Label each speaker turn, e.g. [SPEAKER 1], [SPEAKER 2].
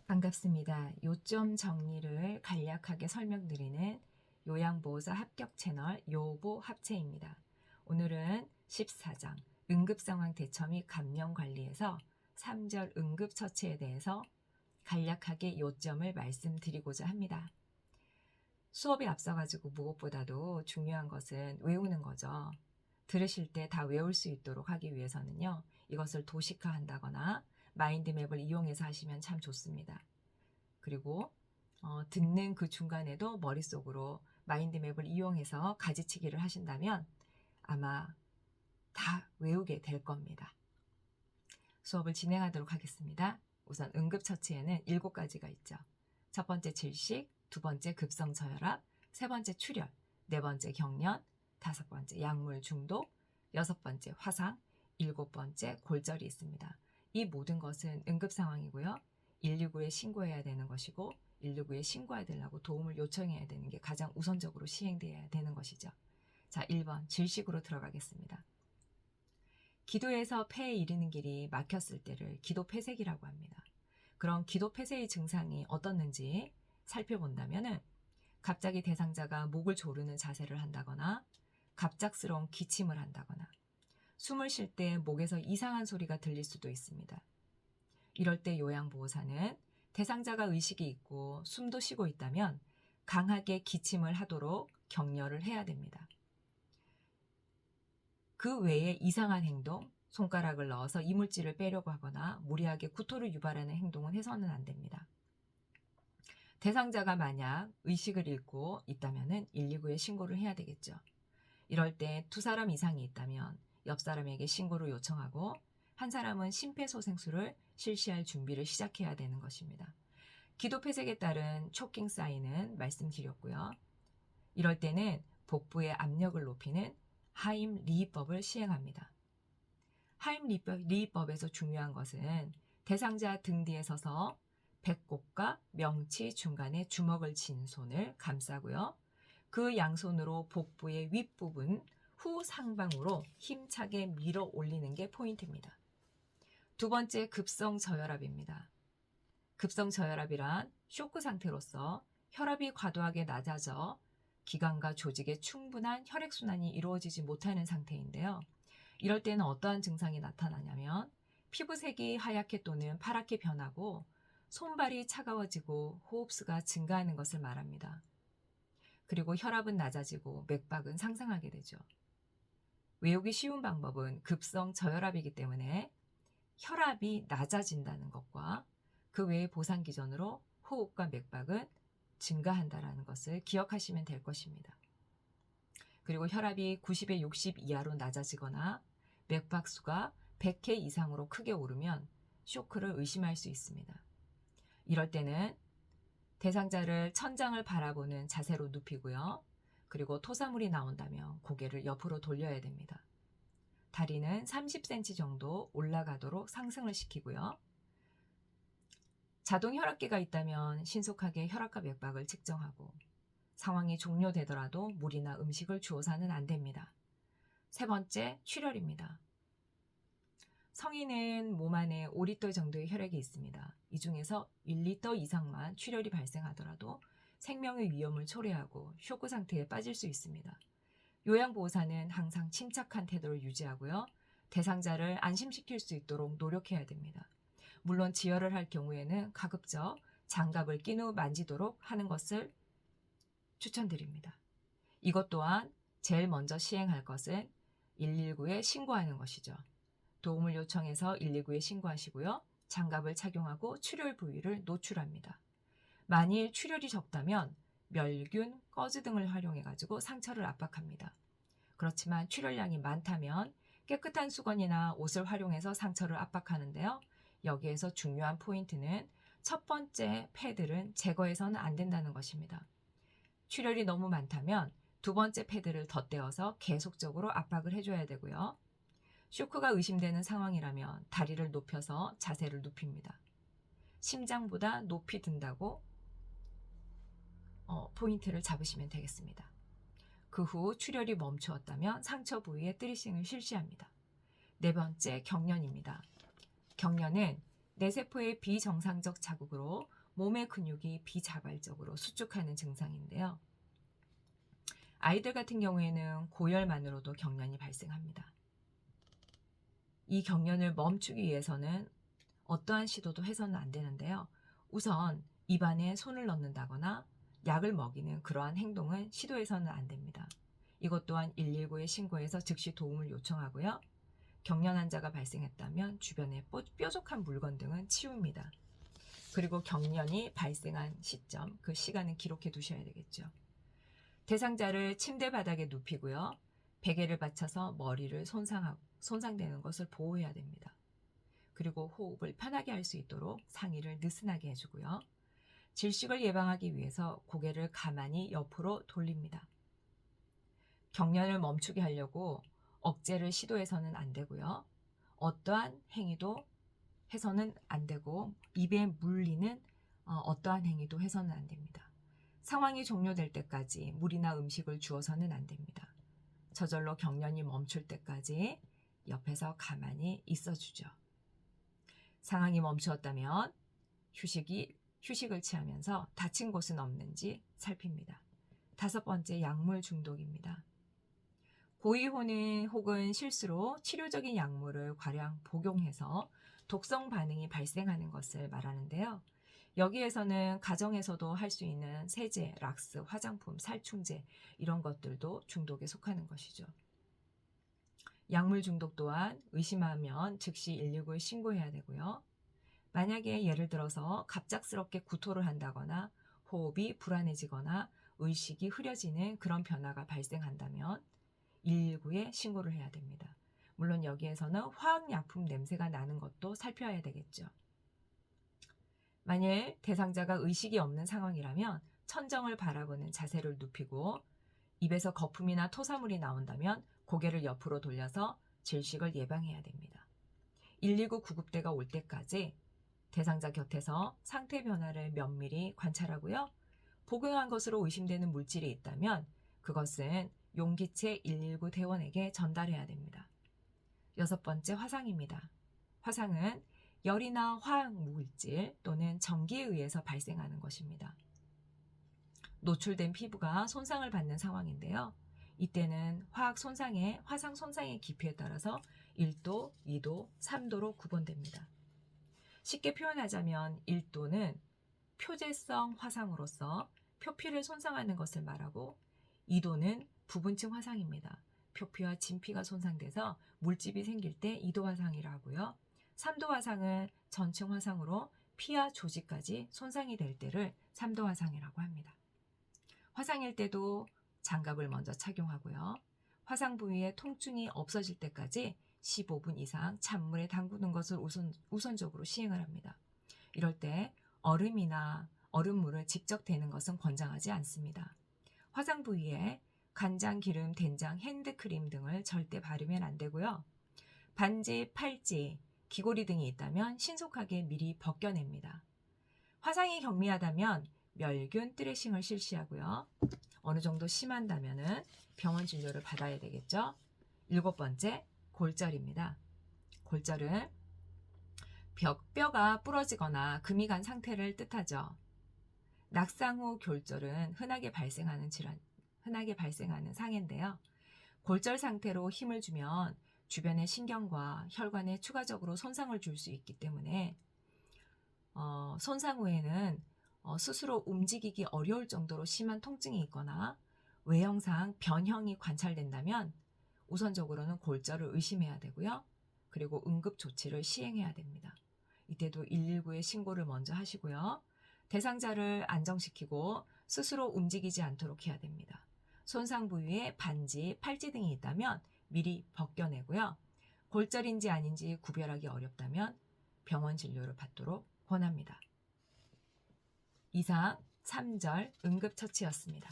[SPEAKER 1] 반갑습니다. 요점 정리를 간략하게 설명드리는 요양보호사 합격 채널 요보 합체입니다. 오늘은 14장 응급상황 대처 및 감염 관리에서 3절 응급처치에 대해서 간략하게 요점을 말씀드리고자 합니다. 수업에 앞서가지고 무엇보다도 중요한 것은 외우는 거죠. 들으실 때 다 외울 수 있도록 하기 위해서는요, 이것을 도식화한다거나 마인드맵을 이용해서 하시면 참 좋습니다. 그리고 듣는 그 중간에도 머릿속으로 마인드맵을 이용해서 가지치기를 하신다면 아마 다 외우게 될 겁니다. 수업을 진행하도록 하겠습니다. 우선 응급처치에는 7가지가 있죠. 첫 번째 질식, 두 번째 급성 저혈압, 세 번째 출혈, 네 번째 경련, 다섯 번째 약물 중독, 여섯 번째 화상, 일곱 번째 골절이 있습니다. 이 모든 것은 응급 상황이고요. 119에 신고해야 되는 것이고 119에 신고해야 되려고 도움을 요청해야 되는 게 가장 우선적으로 시행되어야 되는 것이죠. 자, 1번 질식으로 들어가겠습니다. 기도에서 폐에 이르는 길이 막혔을 때를 기도폐색이라고 합니다. 그럼 기도폐색의 증상이 어떻는지 살펴본다면 갑자기 대상자가 목을 조르는 자세를 한다거나 갑작스러운 기침을 한다거나 숨을 쉴 때 목에서 이상한 소리가 들릴 수도 있습니다. 이럴 때 요양보호사는 대상자가 의식이 있고 숨도 쉬고 있다면 강하게 기침을 하도록 격려를 해야 됩니다. 그 외에 이상한 행동, 손가락을 넣어서 이물질을 빼려고 하거나 무리하게 구토를 유발하는 행동은 해서는 안 됩니다. 대상자가 만약 의식을 잃고 있다면 119에 신고를 해야 되겠죠. 이럴 때 두 사람 이상이 있다면 옆 사람에게 신고를 요청하고 한 사람은 심폐소생술을 실시할 준비를 시작해야 되는 것입니다. 기도폐색에 따른 초킹 사인은 말씀드렸고요. 이럴 때는 복부의 압력을 높이는 하임 리히법을 시행합니다. 하임 리히법에서 중요한 것은 대상자 등 뒤에 서서 배꼽과 명치 중간에 주먹을 쥔 손을 감싸고요. 그 양손으로 복부의 윗부분 후 상방으로 힘차게 밀어 올리는 게 포인트입니다. 두 번째, 급성 저혈압입니다. 급성 저혈압이란 쇼크 상태로서 혈압이 과도하게 낮아져 기관과 조직에 충분한 혈액순환이 이루어지지 못하는 상태인데요. 이럴 때는 어떠한 증상이 나타나냐면 피부색이 하얗게 또는 파랗게 변하고 손발이 차가워지고 호흡수가 증가하는 것을 말합니다. 그리고 혈압은 낮아지고 맥박은 상승하게 되죠. 외우기 쉬운 방법은 급성 저혈압이기 때문에 혈압이 낮아진다는 것과 그 외의 보상 기전으로 호흡과 맥박은 증가한다는 것을 기억하시면 될 것입니다. 그리고 혈압이 90에 60 이하로 낮아지거나 맥박수가 100회 이상으로 크게 오르면 쇼크를 의심할 수 있습니다. 이럴 때는 대상자를 천장을 바라보는 자세로 눕히고요. 그리고 토사물이 나온다면 고개를 옆으로 돌려야 됩니다. 다리는 30cm 정도 올라가도록 상승을 시키고요. 자동 혈압계가 있다면 신속하게 혈압과 맥박을 측정하고 상황이 종료되더라도 물이나 음식을 주어서는 안 됩니다. 세 번째, 출혈입니다. 성인은 몸 안에 5리터 정도의 혈액이 있습니다. 이 중에서 1리터 이상만 출혈이 발생하더라도 생명의 위험을 초래하고 쇼크 상태에 빠질 수 있습니다. 요양보호사는 항상 침착한 태도를 유지하고요. 대상자를 안심시킬 수 있도록 노력해야 됩니다. 물론 지혈을 할 경우에는 가급적 장갑을 낀 후 만지도록 하는 것을 추천드립니다. 이것 또한 제일 먼저 시행할 것은 119에 신고하는 것이죠. 도움을 요청해서 119에 신고하시고요. 장갑을 착용하고 출혈 부위를 노출합니다. 만일 출혈이 적다면 멸균, 꺼즈 등을 활용해가지고 상처를 압박합니다. 그렇지만 출혈량이 많다면 깨끗한 수건이나 옷을 활용해서 상처를 압박하는데요. 여기에서 중요한 포인트는 첫 번째 패드를 제거해서는 안 된다는 것입니다. 출혈이 너무 많다면 두 번째 패드를 덧대어서 계속적으로 압박을 해줘야 되고요. 쇼크가 의심되는 상황이라면 다리를 높여서 자세를 눕힙니다. 심장보다 높이 든다고 포인트를 잡으시면 되겠습니다. 그 후 출혈이 멈추었다면 상처 부위에 드레싱을 실시합니다. 네 번째, 경련입니다. 경련은 뇌세포의 비정상적 자극으로 몸의 근육이 비자발적으로 수축하는 증상인데요. 아이들 같은 경우에는 고열만으로도 경련이 발생합니다. 이 경련을 멈추기 위해서는 어떠한 시도도 해서는 안 되는데요. 우선 입안에 손을 넣는다거나 약을 먹이는 그러한 행동은 시도해서는 안 됩니다. 이것 또한 119에 신고해서 즉시 도움을 요청하고요. 경련 환자가 발생했다면 주변에 뾰족한 물건 등은 치웁니다. 그리고 경련이 발생한 시점, 그 시간은 기록해 두셔야 되겠죠. 대상자를 침대 바닥에 눕히고요. 베개를 받쳐서 머리를 손상되는 것을 보호해야 됩니다. 그리고 호흡을 편하게 할 수 있도록 상의를 느슨하게 해주고요. 질식을 예방하기 위해서 고개를 가만히 옆으로 돌립니다. 경련을 멈추게 하려고 억제를 시도해서는 안 되고요. 어떠한 행위도 해서는 안 되고 입에 물리는 어떠한 행위도 해서는 안 됩니다. 상황이 종료될 때까지 물이나 음식을 주어서는 안 됩니다. 저절로 경련이 멈출 때까지 옆에서 가만히 있어주죠. 상황이 멈추었다면 휴식을 취하면서 다친 곳은 없는지 살핍니다. 5번째, 약물 중독입니다. 고의호는 혹은 실수로 치료적인 약물을 과량 복용해서 독성 반응이 발생하는 것을 말하는데요. 여기에서는 가정에서도 할 수 있는 세제, 락스, 화장품, 살충제 이런 것들도 중독에 속하는 것이죠. 약물 중독 또한 의심하면 즉시 119에 신고해야 되고요. 만약에 예를 들어서 갑작스럽게 구토를 한다거나 호흡이 불안해지거나 의식이 흐려지는 그런 변화가 발생한다면 119에 신고를 해야 됩니다. 물론 여기에서는 화학약품 냄새가 나는 것도 살펴야 되겠죠. 만일 대상자가 의식이 없는 상황이라면 천정을 바라보는 자세를 눕히고 입에서 거품이나 토사물이 나온다면 고개를 옆으로 돌려서 질식을 예방해야 됩니다. 119 구급대가 올 때까지 대상자 곁에서 상태 변화를 면밀히 관찰하고요. 복용한 것으로 의심되는 물질이 있다면 그것은 용기체 119 대원에게 전달해야 됩니다. 6번째, 화상입니다. 화상은 열이나 화학 물질 또는 전기에 의해서 발생하는 것입니다. 노출된 피부가 손상을 받는 상황인데요. 이때는 화상 손상의 깊이에 따라서 1도, 2도, 3도로 구분됩니다. 쉽게 표현하자면 1도는 표재성 화상으로서 표피를 손상하는 것을 말하고 2도는 부분층 화상입니다. 표피와 진피가 손상돼서 물집이 생길 때 2도 화상이라 하고요. 3도 화상은 전층 화상으로 피와 조직까지 손상이 될 때를 3도 화상이라고 합니다. 화상일 때도 장갑을 먼저 착용하고요. 화상 부위에 통증이 없어질 때까지 15분 이상 찬물에 담그는 것을 우선적으로 시행을 합니다. 이럴 때 얼음이나 얼음물을 직접 대는 것은 권장하지 않습니다. 화상 부위에 간장, 기름, 된장, 핸드크림 등을 절대 바르면 안 되고요. 반지, 팔찌, 귀고리 등이 있다면 신속하게 미리 벗겨냅니다. 화상이 경미하다면 멸균 드레싱을 실시하고요. 어느 정도 심한다면 병원 진료를 받아야 되겠죠. 7번째, 골절입니다. 골절은 뼈가 부러지거나 금이 간 상태를 뜻하죠. 낙상 후 골절은 흔하게 발생하는 상해인데요. 골절 상태로 힘을 주면 주변의 신경과 혈관에 추가적으로 손상을 줄 수 있기 때문에 손상 후에는 스스로 움직이기 어려울 정도로 심한 통증이 있거나 외형상 변형이 관찰된다면 우선적으로는 골절을 의심해야 되고요. 그리고 응급 조치를 시행해야 됩니다. 이때도 119에 신고를 먼저 하시고요. 대상자를 안정시키고 스스로 움직이지 않도록 해야 됩니다. 손상 부위에 반지, 팔찌 등이 있다면 미리 벗겨내고요. 골절인지 아닌지 구별하기 어렵다면 병원 진료를 받도록 권합니다. 이상 3절 응급처치였습니다.